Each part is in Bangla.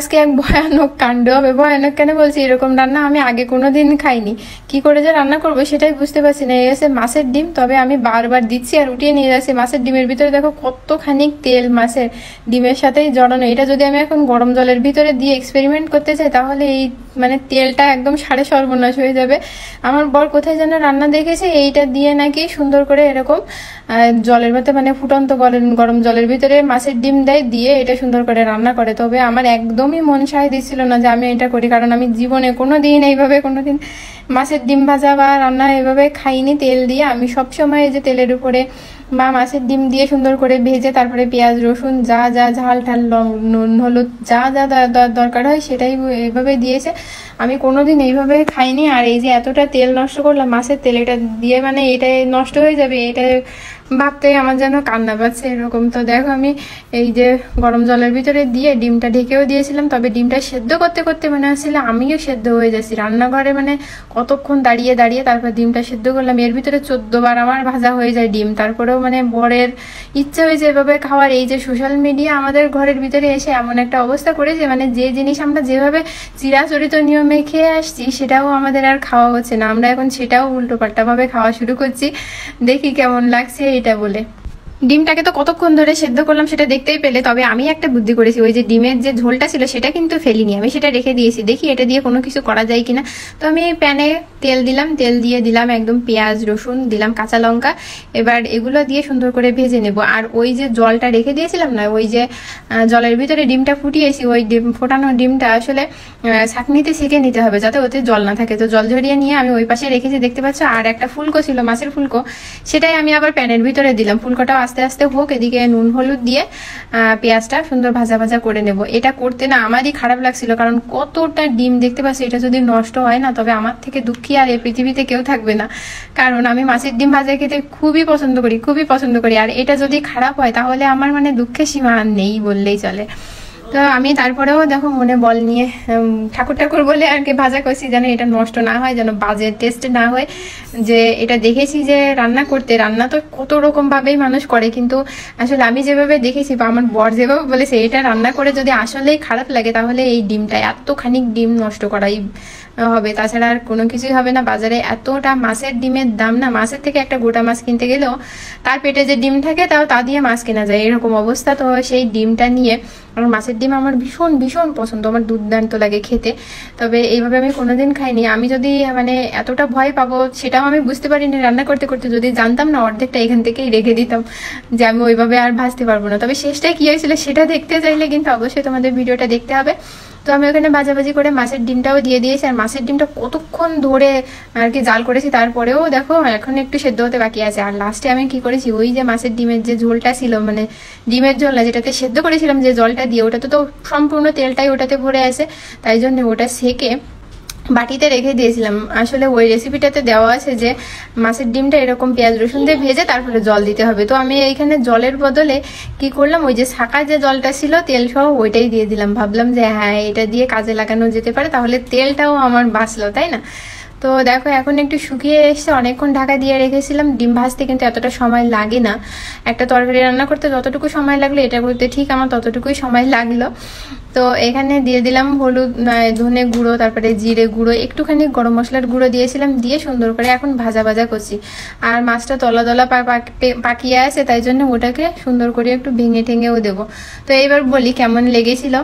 আজকে এক ভয়ানক কাণ্ড হবে। ভয়ানক কেন বলছি, এরকম রান্না আমি আগে কোনোদিন খাইনি। কি করে যে রান্না করবো সেটাই বুঝতে পারছি না। এই হচ্ছে মাছের ডিম, তবে আমি বারবার দিচ্ছি আর উঠিয়ে নিয়ে যাচ্ছি। মাছের ডিমের ভিতরে দেখো কতখানি তেল মাছের ডিমের সাথেই জড়ানো। এটা যদি আমি এখন গরম জলের ভিতরে দিয়ে এক্সপেরিমেন্ট করতে চাই তাহলে এই তেলটা একদম সাড়ে সর্বনাশ হয়ে যাবে। আমার বর কোথায় যেন রান্না দেখেছে, এইটা দিয়ে নাকি সুন্দর করে এরকম জলের মধ্যে ফুটন্ত গরম জলের ভিতরে মাছের ডিম দিয়ে এটা সুন্দর করে রান্না করে। তবে আমার একদমই মন সায় দিচ্ছিল না যে আমি এটা করি, কারণ আমি জীবনে কোনোদিন এইভাবে কোনোদিন মাছের ডিম ভাজা বা রান্না এইভাবে খাইনি তেল দিয়ে। আমি সবসময় এই যে তেলের উপরে বা মাছের ডিম দিয়ে সুন্দর করে ভেজে তারপরে পেঁয়াজ রসুন যা যা ঝাল ঠাল নুন হলুদ যা যা দরকার হয় সেটাই এইভাবে দিয়েছে। আমি কোনোদিন এইভাবে খাইনি। আর এই যে এতটা তেল নষ্ট করলাম মাছের তেল, এটা দিয়ে এটাই নষ্ট হয়ে যাবে, এটা ভাবতে আমার যেন কান্না পাচ্ছে এরকম। তো দেখো আমি এই যে গরম জলের ভিতরে দিয়ে ডিমটা ঢেকেও দিয়েছিলাম, তবে ডিমটা সেদ্ধ করতে করতে মনে হচ্ছিল আমিও সেদ্ধ হয়ে যাচ্ছি রান্নাঘরে। কতক্ষণ দাঁড়িয়ে দাঁড়িয়ে তারপর ডিমটা সেদ্ধ করলাম। এর ভিতরে 14 বার আমার ভাজা হয়ে যায় ডিম। তারপরেও বরের ইচ্ছা হয়েছে এভাবে খাওয়ার। এই যে সোশ্যাল মিডিয়া আমাদের ঘরের ভিতরে এসে এমন একটা অবস্থা করেছে, যে জিনিস আমরা যেভাবে চিরাচরিত নিয়মে খেয়ে আসছি সেটাও আমাদের আর খাওয়া হচ্ছে না। আমরা এখন সেটাও উল্টো পাল্টা ভাবে খাওয়া শুরু করছি। দেখি কেমন লাগছে এটা বলে। ডিমটাকে তো কতক্ষণ ধরে সেদ্ধ করলাম সেটা দেখতেই পেলে। তবে আমি একটা বুদ্ধি করেছি, ওই যে ডিমের যে ঝোলটা ছিল সেটা কিন্তু ফেলিনি, আমি সেটা রেখে দিয়েছি। দেখি এটা দিয়ে কোনো কিছু করা যায় কিনা। তো আমি প্যানে তেল দিলাম, তেল দিয়ে দিলাম একদম পেঁয়াজ রসুন দিলাম কাঁচা লঙ্কা। এবার এগুলো দিয়ে সুন্দর করে ভেজে নেব। আর ওই যে জলটা রেখে দিয়েছিলাম না, ওই যে জলের ভিতরে ডিমটা ফুটিয়েছি, ওই ফোটানো ডিমটা আসলে ছাঁকনিতে ছেঁকে নিতে হবে যাতে ওতে জল না থাকে। তো জল ঝরিয়ে নিয়ে আমি ওই পাশে রেখেছি দেখতে পাচ্ছ। আর একটা ফুলকো ছিল মাছের ফুলকো, সেটাই আমি আবার প্যানের ভিতরে দিলাম। ফুলকোটাও আস্তে আস্তে হোক, এদিকে নুন হলুদ দিয়ে পেঁয়াজটা সুন্দর ভাজা ভাজা করে নেব। এটা করতে না আমারই খারাপ লাগছিল, কারণ কতটা ডিম দেখতে পাচ্ছি। এটা যদি নষ্ট হয় না তবে আমার থেকে দুঃখী আর এই পৃথিবীতে কেউ থাকবে না, কারণ আমি মাছের ডিম ভাজা খেতে খুবই পছন্দ করি, খুবই পছন্দ করি। আর এটা যদি খারাপ হয় তাহলে আমার দুঃখের সীমা আর নেই বললেই চলে। তো আমি তারপরেও দেখো মনে বল নিয়ে ঠাকুর বলে আর কি ভাজা করছি, যেন এটা নষ্ট না হয়, যেন বাজে টেস্ট না হয়। যে এটা দেখেছি যে রান্না তো কত রকম ভাবেই মানুষ করে, কিন্তু আসলে আমি যেভাবে দেখেছি বা আমার বর যেভাবে বলেছে এটা রান্না করে যদি আসলেই খারাপ লাগে তাহলে এই ডিমটা এতখানি ডিম নষ্ট করাই হবে, তাছাড়া আর কোনো কিছুই হবে না। বাজারে এতটা মাছের ডিমের দাম না, মাছের থেকে একটা গোটা মাছ কিনতে গেলেও তার পেটে যে ডিম থাকে তাও তা দিয়ে মাছ কেনা যায়, এরকম অবস্থা। তো সেই ডিমটা নিয়ে আমার মাছের ডিম আমার ভীষণ ভীষণ পছন্দ, আমার দুর্দান্ত লাগে খেতে। তবে এইভাবে আমি কোনোদিন খাইনি। আমি যদি এতটা ভয় পাবো সেটাও আমি বুঝতে পারিনি রান্না করতে করতে। যদি জানতাম না অর্ধেকটা এখান থেকেই রেখে দিতাম যে আমি ওইভাবে আর ভাজতে পারবো না। তবে শেষটা কি হয়েছিল সেটা দেখতে চাইলে কিন্তু অবশ্যই তোমাদের ভিডিওটা দেখতে হবে। তো আমি ওখানে ভাজাভাজি করে মাছের ডিমটাও দিয়ে দিয়েছি। আর মাছের ডিমটা কতক্ষণ ধরে আর কি জাল করেছি, তারপরেও দেখো এখন একটু সেদ্ধ হতে বাকি আছে। আর লাস্টে আমি কি করেছি, ওই যে মাছের ডিমের যে ঝোলটা ছিল, ডিমের ঝোল না, যেটাতে সেদ্ধ করেছিলাম যে জলটা দিয়ে, ওটাতে তো সম্পূর্ণ তেলটাই ওটাতে ভরে আছে, তাই জন্য ওটা সেকে বাটিতে রেখে দিয়েছিলাম। আসলে ওই রেসিপিটাতে দেওয়া আছে যে মাছের ডিমটা এরকম পেঁয়াজ রসুন দিয়ে ভেজে তারপরে জল দিতে হবে। তো আমি এইখানে জলের বদলে কি করলাম, ওই যে ছাঁকা যে জলটা ছিল তেল সহ ওইটাই দিয়ে দিলাম। ভাবলাম যে হ্যাঁ এটা দিয়ে কাজে লাগানো যেতে পারে, তাহলে তেলটাও আমার বাঁচলো, তাই না? তো দেখো এখন একটু শুকিয়ে এসছে, অনেকক্ষণ ঢাকা দিয়ে রেখেছিলাম। ডিম ভাজতে কিন্তু এতটা সময় লাগে না, একটা তরকারি রান্না করতে যতটুকু সময় লাগলো এটা করতে ঠিক আমার ততটুকুই সময় লাগলো। তো এখানে দিয়ে দিলাম হলুদ, ধনে গুঁড়ো, তারপরে জিরে গুঁড়ো, একটুখানি গরম মশলার গুঁড়ো দিয়েছিলাম, দিয়ে সুন্দর করে এখন ভাজা ভাজা করছি। আর মাছটা তলা তলা পাকিয়ে আছে, তাই জন্য ওটাকে সুন্দর করে একটু ভেঙে ঠেঙেও দেবো। তো এইবার বলি কেমন লেগেছিল।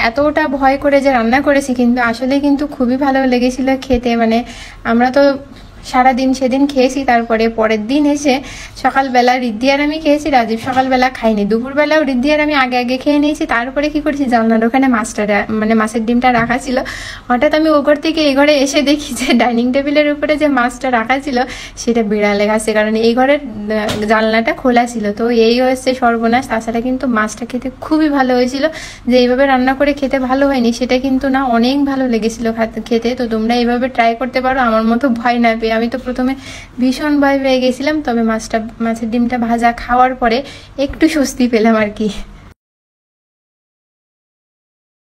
এতটা ভয় করে যে রান্না করেছি, কিন্তু আসলে কিন্তু খুবই ভালো লেগেছিল খেতে। আমরা তো সারাদিন সেদিন খেয়েছি, তারপরে পরের দিন এসে সকালবেলা রিদ্ধি আর আমি খেয়েছি, রাজীব সকালবেলা খাইনি। দুপুরবেলাও রিদ্ধি আর আমি আগে আগে খেয়ে নিয়েছি। তারপরে কি করেছি, জানলার ওখানে মাছের ডিমটা রাখা ছিল। হঠাৎ আমি ও ঘর থেকে এই ঘরে এসে দেখি যে ডাইনিং টেবিলের উপরে যে মাছটা রাখা ছিল সেটা বিড়ালে গেছে, কারণ এই ঘরের জানলাটা খোলা ছিল। তো এই হচ্ছে সর্বনাশ। তাছাড়া কিন্তু মাছটা খেতে খুবই ভালো হয়েছিল। যে এইভাবে রান্না করে খেতে ভালো হয়নি সেটা কিন্তু না, অনেক ভালো লেগেছিল খেতে। তো তোমরা এইভাবে ট্রাই করতে পারো আমার মতো ভয় না পেয়ে। আমি তো প্রথমে ভীষণ ভয় পেয়ে গেছিলাম, তবে মাছের ডিমটা ভাজা খাওয়ার পরে একটু স্বস্তি পেলাম আর কি।